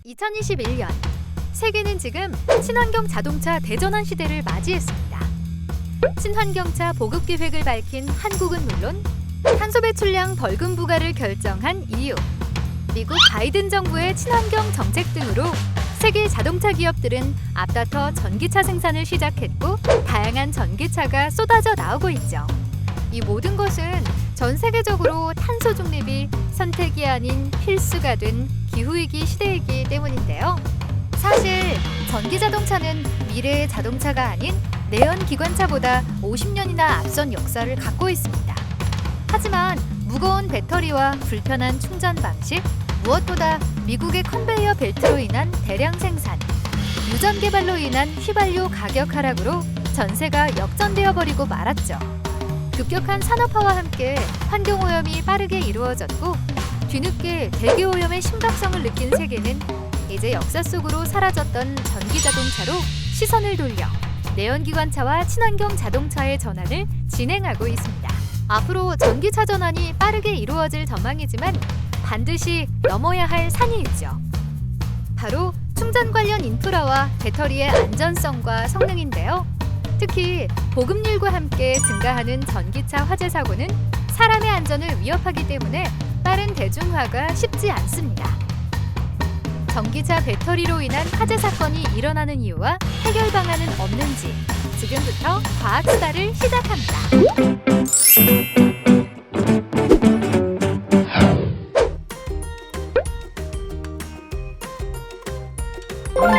2021년 세계는 지금 친환경 자동차 대전환 시대를 맞이했습니다. 친환경차 보급 계획을 밝힌 한국은 물론 탄소 배출량 벌금 부과를 결정한 EU, 미국 바이든 정부의 친환경 정책 등으로 세계 자동차 기업들은 앞다퉈 전기차 생산을 시작했고 다양한 전기차가 쏟아져 나오고 있죠. 이 모든 것은 전 세계적으로 탄소 중립이 선택이 아닌 필수가 된 기후위기 시대이기 때문인데요. 사실 전기 자동차는 미래의 자동차가 아닌 내연 기관차보다 50년이나 앞선 역사를 갖고 있습니다. 하지만 무거운 배터리와 불편한 충전 방식, 무엇보다 미국의 컨베이어 벨트로 인한 대량 생산, 유전 개발로 인한 휘발유 가격 하락으로 전세가 역전되어 버리고 말았죠. 급격한 산업화와 함께 환경오염이 빠르게 이루어졌고 뒤늦게 대기오염의 심각성을 느낀 세계는 이제 역사 속으로 사라졌던 전기자동차로 시선을 돌려 내연기관차와 친환경 자동차의 전환을 진행하고 있습니다. 앞으로 전기차 전환이 빠르게 이루어질 전망이지만 반드시 넘어야 할 산이 있죠. 바로 충전 관련 인프라와 배터리의 안전성과 성능인데요. 특히 보급률과 함께 증가하는 전기차 화재 사고는 사람의 안전을 위협하기 때문에 빠른 대중화가 쉽지 않습니다. 전기차 배터리로 인한 화재 사건이 일어나는 이유와 해결 방안은 없는지 지금부터 과학 수다를 시작합니다.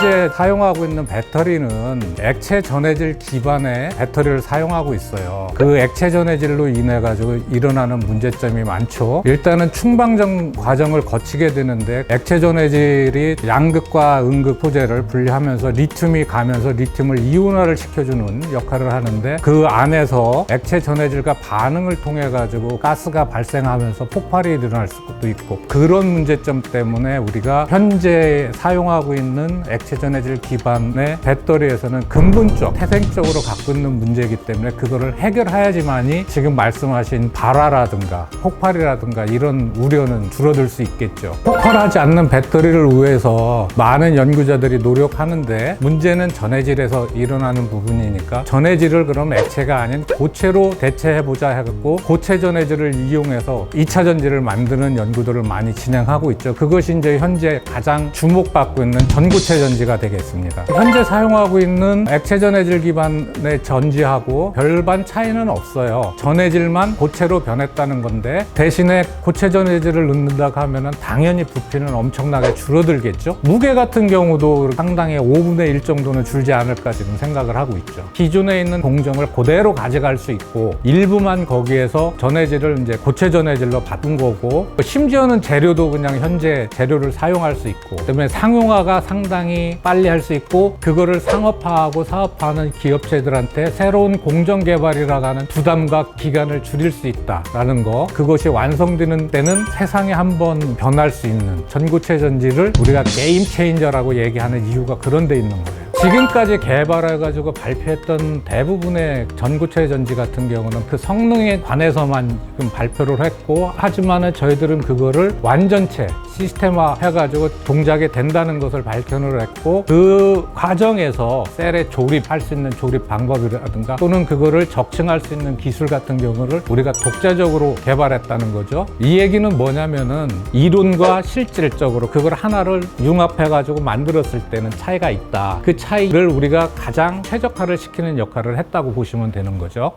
현재 사용하고 있는 배터리는 액체 전해질 기반의 배터리를 사용하고 있어요. 그 액체 전해질로 인해 가지고 일어나는 문제점이 많죠. 일단은 충방전 과정을 거치게 되는데 액체 전해질이 양극과 음극 소재를 분리하면서 리튬이 가면서 리튬을 이온화를 시켜주는 역할을 하는데 그 안에서 액체 전해질과 반응을 통해 가지고 가스가 발생하면서 폭발이 일어날 수도 있고 그런 문제점 때문에 우리가 현재 사용하고 있는 액체 전해질 기반의 배터리에서는 근본적, 태생적으로 갖고 있는 문제이기 때문에 그거를 해결해야지만이 지금 말씀하신 발화라든가 폭발이라든가 이런 우려는 줄어들 수 있겠죠. 폭발하지 않는 배터리를 위해서 많은 연구자들이 노력하는데 문제는 전해질에서 일어나는 부분이니까 전해질을 그럼 액체가 아닌 고체로 대체해보자 해갖고 고체 전해질을 이용해서 2차 전지를 만드는 연구들을 많이 진행하고 있죠. 그것이 이제 현재 가장 주목받고 있는 전고체 전지가 되겠습니다. 현재 사용하고 있는 액체 전해질 기반의 전지하고 별반 차이는 없어요. 전해질만 고체로 변했다는 건데 대신에 고체 전해질을 넣는다고 하면 당연히 부피는 엄청나게 줄어들겠죠. 무게 같은 경우도 상당히 5분의 1 정도는 줄지 않을까 지금 생각을 하고 있죠. 기존에 있는 공정을 그대로 가져갈 수 있고 일부만 거기에서 전해질을 이제 고체 전해질로 바꾼 거고 심지어는 재료도 그냥 현재 재료를 사용할 수 있고 그다음에 상용화가 상당히 빨리 할 수 있고 그거를 상업화하고 사업화하는 기업체들한테 새로운 공정 개발이라고 하는 부담과 기간을 줄일 수 있다라는 거 그것이 완성되는 때는 세상에 한번 변할 수 있는 전고체 전지를 우리가 게임 체인저라고 얘기하는 이유가 그런 데 있는 거예요. 지금까지 개발해가지고 발표했던 대부분의 전고체 전지 같은 경우는 그 성능에 관해서만 지금 발표를 했고 하지만 저희들은 그거를 완전체 시스템화 해가지고 동작이 된다는 것을 발견을 했고 그 과정에서 셀에 조립할 수 있는 조립 방법이라든가 또는 그거를 적층할 수 있는 기술 같은 경우를 우리가 독자적으로 개발했다는 거죠. 이 얘기는 뭐냐면은 이론과 실질적으로 그걸 하나를 융합해가지고 만들었을 때는 차이가 있다. 그 차이를 우리가 가장 최적화를 시키는 역할을 했다고 보시면 되는 거죠.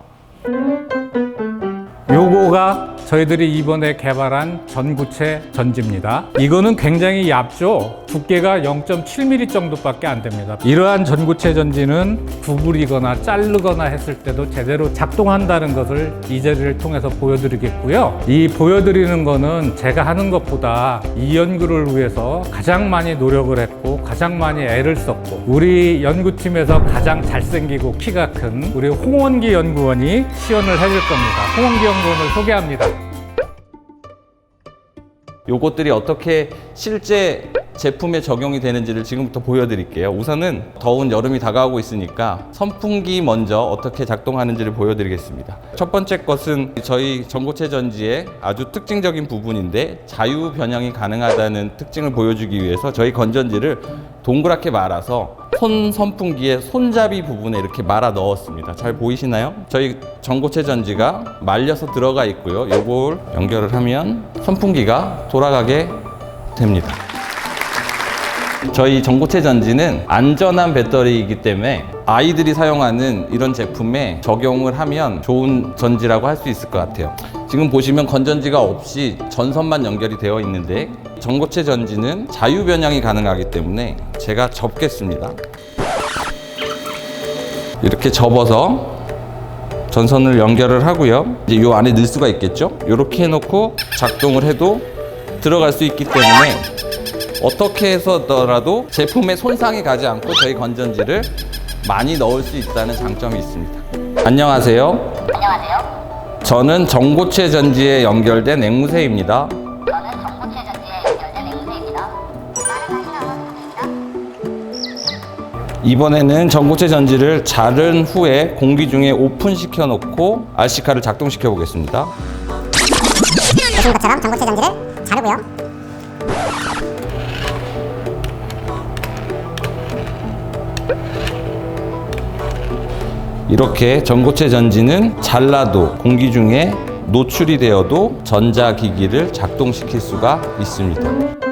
요거가 저희들이 이번에 개발한 전고체 전지입니다. 이거는 굉장히 얇죠. 두께가 0.7mm 정도밖에 안 됩니다. 이러한 전고체 전지는 구부리거나 자르거나 했을 때도 제대로 작동한다는 것을 이 자리를 통해서 보여드리겠고요. 이 보여드리는 거는 제가 하는 것보다 이 연구를 위해서 가장 많이 노력을 했고 가장 많이 애를 썼고 우리 연구팀에서 가장 잘생기고 키가 큰 우리 홍원기 연구원이 시연을 해줄 겁니다. 홍원기 연구원을 소개합니다. 요것들이 어떻게 실제 제품에 적용이 되는지를 지금부터 보여드릴게요. 우선은 더운 여름이 다가오고 있으니까 선풍기 먼저 어떻게 작동하는지를 보여드리겠습니다. 첫 번째 것은 저희 전고체 전지의 아주 특징적인 부분인데 자유 변형이 가능하다는 특징을 보여주기 위해서 저희 건전지를 동그랗게 말아서 손 선풍기의 손잡이 부분에 이렇게 말아 넣었습니다. 잘 보이시나요? 저희 전고체 전지가 말려서 들어가 있고요. 요걸 연결을 하면 선풍기가 돌아가게 됩니다. 저희 전고체 전지는 안전한 배터리이기 때문에 아이들이 사용하는 이런 제품에 적용을 하면 좋은 전지라고 할 수 있을 것 같아요. 지금 보시면 건전지가 없이 전선만 연결이 되어 있는데 전고체 전지는 자유 변형이 가능하기 때문에 제가 접겠습니다. 이렇게 접어서 전선을 연결을 하고요. 이제 이 안에 넣을 수가 있겠죠? 이렇게 해놓고 작동을 해도 들어갈 수 있기 때문에 어떻게 해서더라도 제품에 손상이 가지 않고 저희 건전지를 많이 넣을 수 있다는 장점이 있습니다. 안녕하세요. 안녕하세요. 저는 전고체 전지에 연결된 앵무새입니다. 저는 전고체 전지에 연결된 앵무새입니다. 이번에는 전고체 전지를 자른 후에 공기 중에 오픈시켜 놓고 RC카를 작동시켜 보겠습니다. 보시는 것처럼 전고체 전지를 자르고요. 이렇게 전고체 전지는 잘라도 공기 중에 노출이 되어도 전자기기를 작동시킬 수가 있습니다.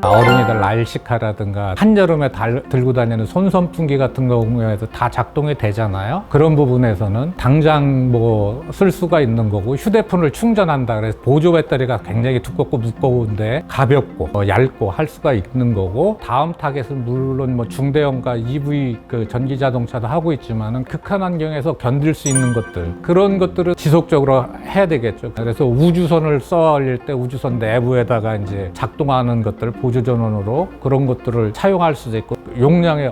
어린이들 RC카라든가 한여름에 들고 다니는 손선풍기 같은 경우에도 다 작동이 되잖아요. 그런 부분에서는 당장 뭐 쓸 수가 있는 거고, 휴대폰을 충전한다 그래서 보조 배터리가 굉장히 두껍고 무거운데 가볍고 얇고 할 수가 있는 거고, 다음 타겟은 물론 뭐 중대형과 EV 그 전기 자동차도 하고 있지만은 극한 환경에서 견딜 수 있는 것들, 그런 것들을 지속적으로 해야 되겠죠. 그래서 우주선을 쏘아 올릴 때 우주선 내부에다가 이제 작동하는 것들, 보조 전원으로 그런 것들을 사용할 수도 있고, 용량에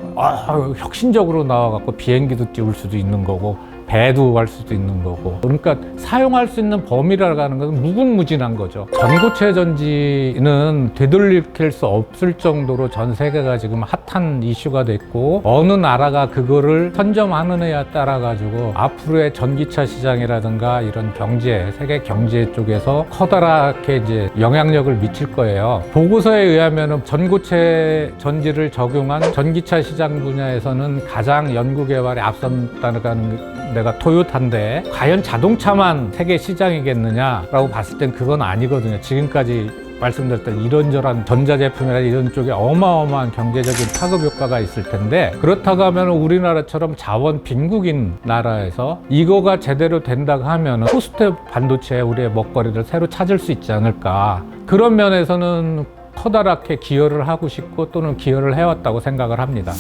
혁신적으로 나와갖고 비행기도 띄울 수도 있는 거고, 배도 할 수도 있는 거고, 그러니까 사용할 수 있는 범위라고 하는 것은 무궁무진한 거죠. 전고체 전지는 되돌릴 수 없을 정도로 전 세계가 지금 핫한 이슈가 됐고, 어느 나라가 그거를 선점하느냐에 따라 가지고 앞으로의 전기차 시장이라든가 이런 경제, 세계 경제 쪽에서 커다랗게 이제 영향력을 미칠 거예요. 보고서에 의하면 전고체 전지를 적용한 전기차 시장 분야에서는 가장 연구 개발에 앞선다는 내가 토요타인데, 과연 자동차만 세계 시장이겠느냐라고 봤을 땐 그건 아니거든요. 지금까지 말씀드렸던 이런저런 전자제품이나 이런 쪽에 어마어마한 경제적인 파급 효과가 있을 텐데, 그렇다고 하면 우리나라처럼 자원 빈국인 나라에서 이거가 제대로 된다고 하면 코스트 반도체에 우리의 먹거리를 새로 찾을 수 있지 않을까. 그런 면에서는 커다랗게 기여를 하고 싶고 또는 기여를 해왔다고 생각을 합니다.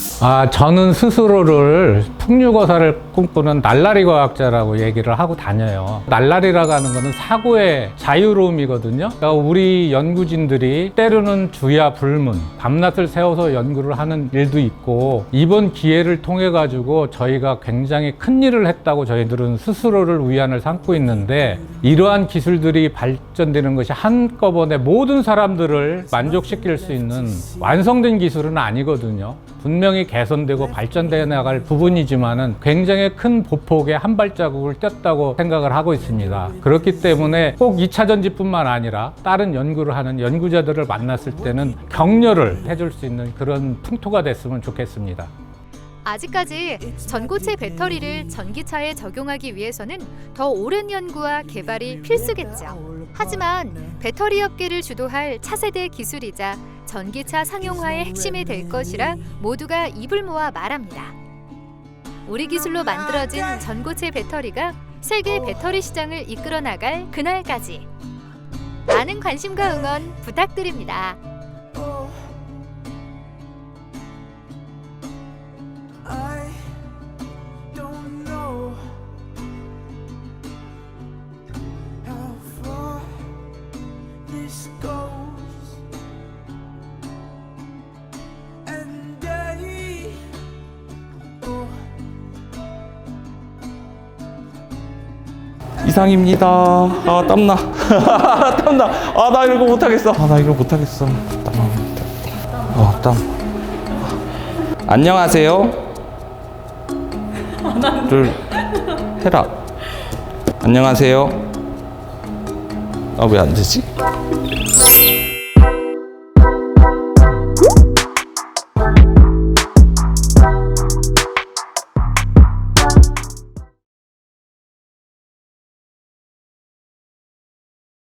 저는 스스로를 풍류거사를 꿈꾸는 날라리 과학자라고 얘기를 하고 다녀요. 날라리라고 하는 거는 사고의 자유로움이거든요. 그러니까 우리 연구진들이 때로는 주야 불문, 밤낮을 새워서 연구를 하는 일도 있고, 이번 기회를 통해 가지고 저희가 굉장히 큰 일을 했다고 저희들은 스스로를 위안을 삼고 있는데, 이러한 기술들이 발전되는 것이 한꺼번에 모든 사람들을 만족시킬 수 있는 완성된 기술은 아니거든요. 분명히 개선되고 발전되어 나갈 부분이지만은 굉장히 큰 보폭의 한 발자국을 뗐다고 생각을 하고 있습니다. 그렇기 때문에 꼭 2차 전지뿐만 아니라 다른 연구를 하는 연구자들을 만났을 때는 격려를 해줄 수 있는 그런 풍토가 됐으면 좋겠습니다. 아직까지 전고체 배터리를 전기차에 적용하기 위해서는 더 오랜 연구와 개발이 필수겠죠. 하지만 배터리 업계를 주도할 차세대 기술이자 전기차 상용화의 핵심이 될 것이라 모두가 입을 모아 말합니다. 우리 기술로 만들어진 전고체 배터리가 세계 배터리 시장을 이끌어 나갈 그날까지 많은 관심과 응원 부탁드립니다. 이상입니다. 아, 땀나. 땀나. 아, 나 이거 못하겠어. 아, 나 이거 못하겠어. 땀. 안녕하세요. 를 해라. 안녕하세요. 아, 왜 안 되지?